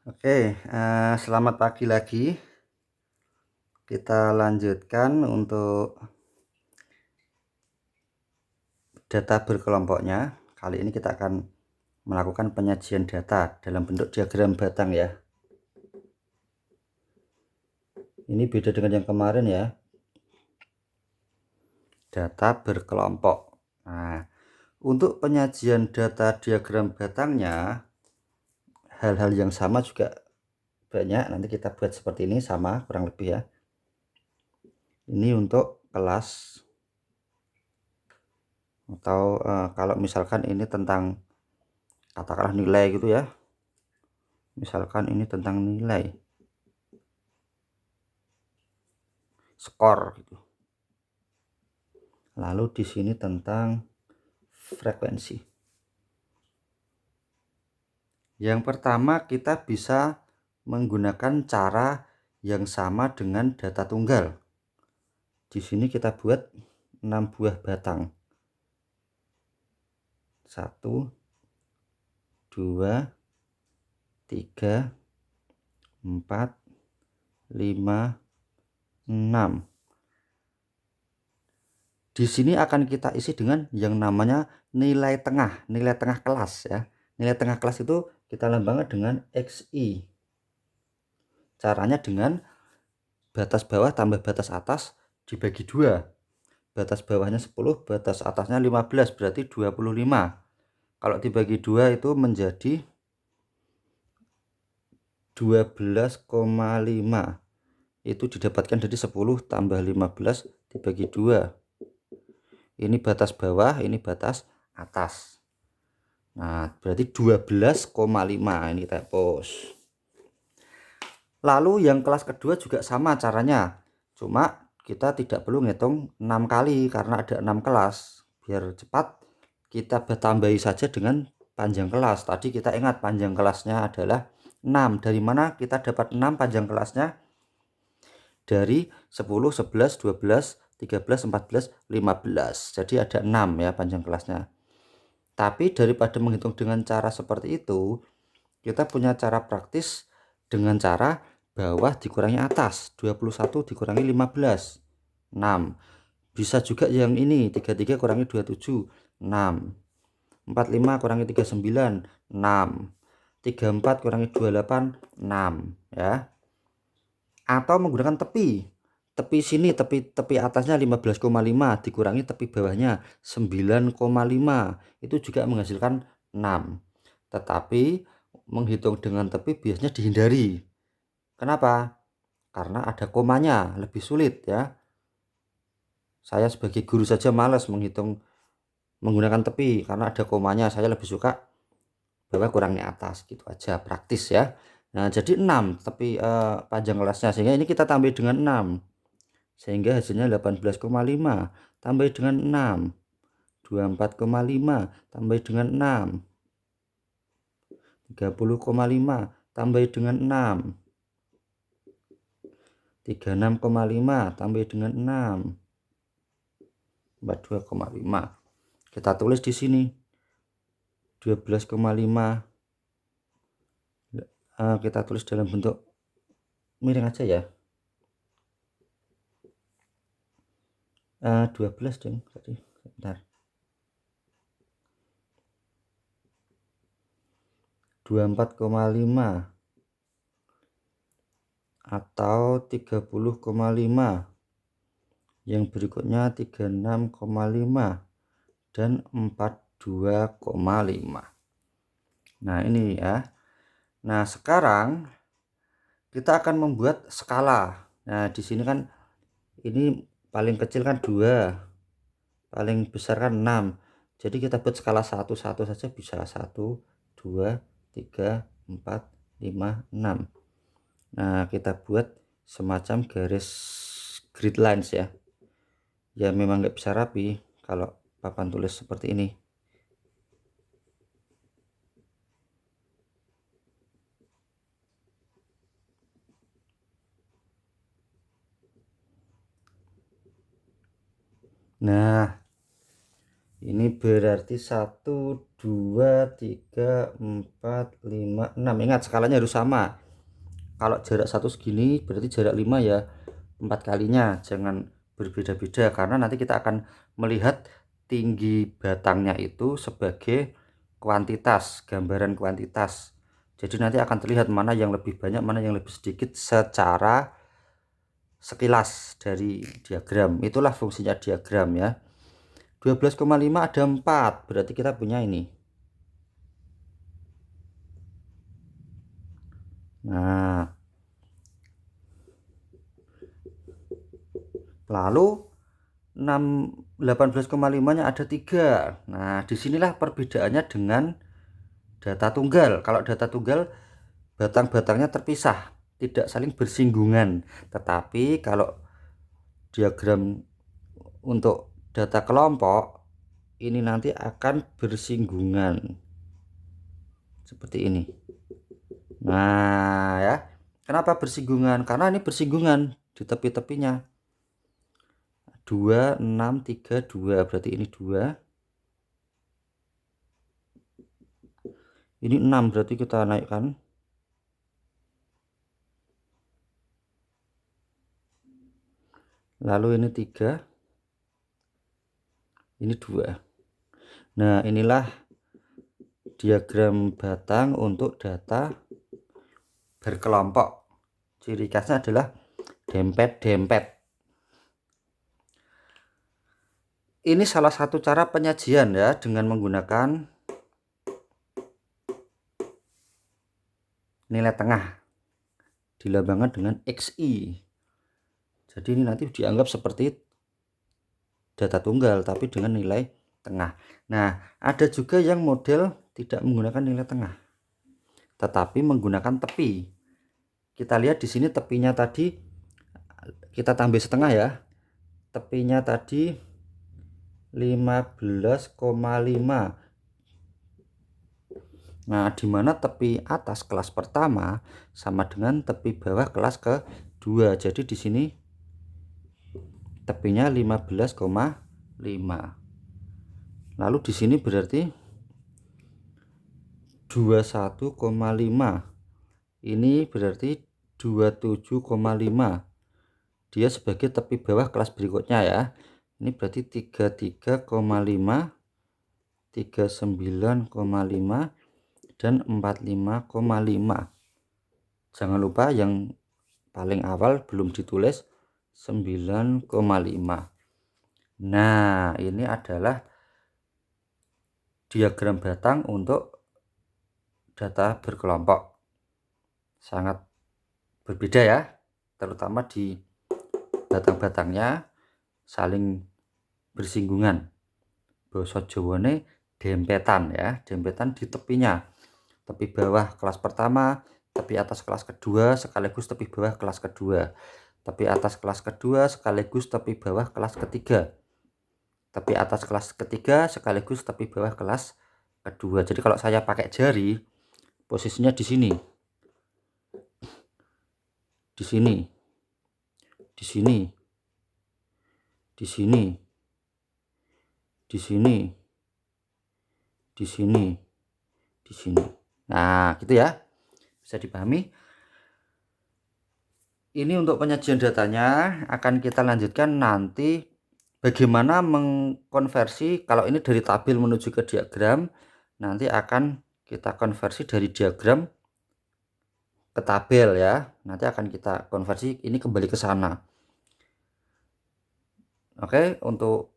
Oke, selamat pagi lagi. Kita lanjutkan untuk data berkelompoknya. Kali ini kita akan melakukan penyajian data dalam bentuk diagram batang ya. Ini beda dengan yang kemarin ya. Data berkelompok. Nah, untuk penyajian data diagram batangnya, hal-hal yang sama juga banyak. Nanti kita buat seperti ini sama kurang lebih ya. Ini untuk kelas atau kalau misalkan ini tentang katakanlah nilai gitu ya, misalkan ini tentang nilai skor gitu, lalu di sini tentang frekuensi. Yang pertama, kita bisa menggunakan cara yang sama dengan data tunggal. Di sini kita buat 6 buah batang, 1 2 3 4 5 6. Di sini akan kita isi dengan yang namanya nilai tengah kelas ya. Nilai tengah kelas itu kita lambangkan dengan XI. Caranya dengan batas bawah tambah batas atas dibagi 2. Batas bawahnya 10, batas atasnya 15, berarti 25. Kalau dibagi 2 itu menjadi 12,5. Itu didapatkan dari 10 tambah 15 dibagi 2. Ini batas bawah, ini batas atas. Nah, berarti 12,5. Ini kita hapus. Lalu yang kelas kedua juga sama caranya. Cuma kita tidak perlu ngitung 6 kali karena ada 6 kelas. Biar cepat kita tambahi saja dengan panjang kelas. Tadi kita ingat panjang kelasnya adalah 6. Dari mana kita dapat 6 panjang kelasnya? Dari 10, 11, 12, 13, 14, 15. Jadi ada 6 ya panjang kelasnya. Tapi daripada menghitung dengan cara seperti itu, kita punya cara praktis dengan cara bawah dikurangi atas, 21 dikurangi 15, 6. Bisa juga yang ini, 33 kurangi 27, 6. 45 kurangi 39, 6. 34 kurangi 28, 6 ya. Atau menggunakan tepi. Tepi sini, tepi atasnya 15,5 dikurangi tepi bawahnya 9,5. Itu juga menghasilkan 6. Tetapi menghitung dengan tepi biasanya dihindari. Kenapa? Karena ada komanya, lebih sulit ya. Saya sebagai guru saja malas menghitung menggunakan tepi karena ada komanya. Saya lebih suka bawah kurangnya atas, gitu aja, praktis ya. Nah, jadi 6 tapi panjang kelasnya, sehingga ini kita tambah dengan 6. Sehingga hasilnya 18,5 tambah dengan 6. 24,5 tambah dengan 6. 30,5 tambah dengan 6. 36,5 tambah dengan 6. 42,5. Kita tulis di sini 12,5. Kita tulis dalam bentuk miring aja ya. 12 dong tadi. Bentar. 24,5 atau 30,5. Yang berikutnya 36,5 dan 42,5. Nah, ini ya. Nah, sekarang kita akan membuat skala. Nah, di sini kan ini paling kecil kan 2, paling besar kan 6. Jadi kita buat skala 1 saja bisa. 1, 2, 3, 4, 5, 6. Nah, kita buat semacam garis grid lines ya. Ya memang nggak bisa rapi kalau papan tulis seperti ini. Nah, Ini berarti 1, 2, 3, 4, 5, 6. Ingat skalanya harus sama. Kalau jarak 1 segini berarti jarak 5 ya 4 kalinya. Jangan berbeda-beda karena nanti kita akan melihat tinggi batangnya itu sebagai kuantitas, gambaran kuantitas. Jadi nanti akan terlihat mana yang lebih banyak, mana yang lebih sedikit secara sekilas dari diagram. Itulah fungsinya diagram ya. 12,5 ada 4, berarti kita punya ini. Nah, lalu 18,5 nya ada 3. Nah, disinilah perbedaannya dengan data tunggal. Kalau data tunggal batang-batangnya terpisah, tidak saling bersinggungan. Tetapi kalau diagram untuk data kelompok ini nanti akan bersinggungan seperti ini. Nah ya, kenapa bersinggungan? Karena ini bersinggungan di tepi-tepinya. 2, 6, 3, 2 berarti ini 2. Ini 6 berarti kita naikkan. Lalu ini 3. Ini 2. Nah, inilah diagram batang untuk data berkelompok. Ciri khasnya adalah dempet-dempet. Ini salah satu cara penyajian ya, dengan menggunakan nilai tengah dilambangkan dengan XI. Jadi ini nanti dianggap seperti data tunggal tapi dengan nilai tengah. Nah, ada juga yang model tidak menggunakan nilai tengah tetapi menggunakan tepi. Kita lihat di sini tepinya tadi kita tambah setengah ya. Tepinya tadi 15,5. Nah, di mana tepi atas kelas pertama sama dengan tepi bawah kelas kedua. Jadi di sini tepinya 15,5. Lalu di sini berarti 21,5. Ini berarti 27,5. Dia sebagai tepi bawah kelas berikutnya ya. Ini berarti 33,5, 39,5 dan 45,5. Jangan lupa yang paling awal belum ditulis 9,5. Nah, ini adalah diagram batang untuk data berkelompok. Sangat berbeda ya, terutama di batang-batangnya saling bersinggungan. Basa Jawane dempetan ya, dempetan di tepinya. Tepi bawah kelas pertama, tepi atas kelas kedua sekaligus tepi bawah kelas kedua. Tepi atas kelas kedua sekaligus tepi bawah kelas ketiga. Tepi atas kelas ketiga sekaligus tepi bawah kelas kedua. Jadi kalau saya pakai jari, posisinya di sini. Di sini. Di sini. Di sini. Di sini. Di sini. Di sini. Nah, gitu ya. Bisa dipahami. Ini untuk penyajian datanya akan kita lanjutkan nanti bagaimana mengkonversi. Kalau ini dari tabel menuju ke diagram, nanti akan kita konversi dari diagram ke tabel ya. Nanti akan kita konversi ini kembali ke sana. Oke, untuk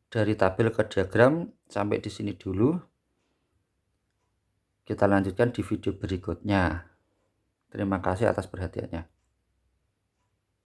dari tabel ke diagram sampai di sini dulu. Kita lanjutkan di video berikutnya. Terima kasih atas perhatiannya.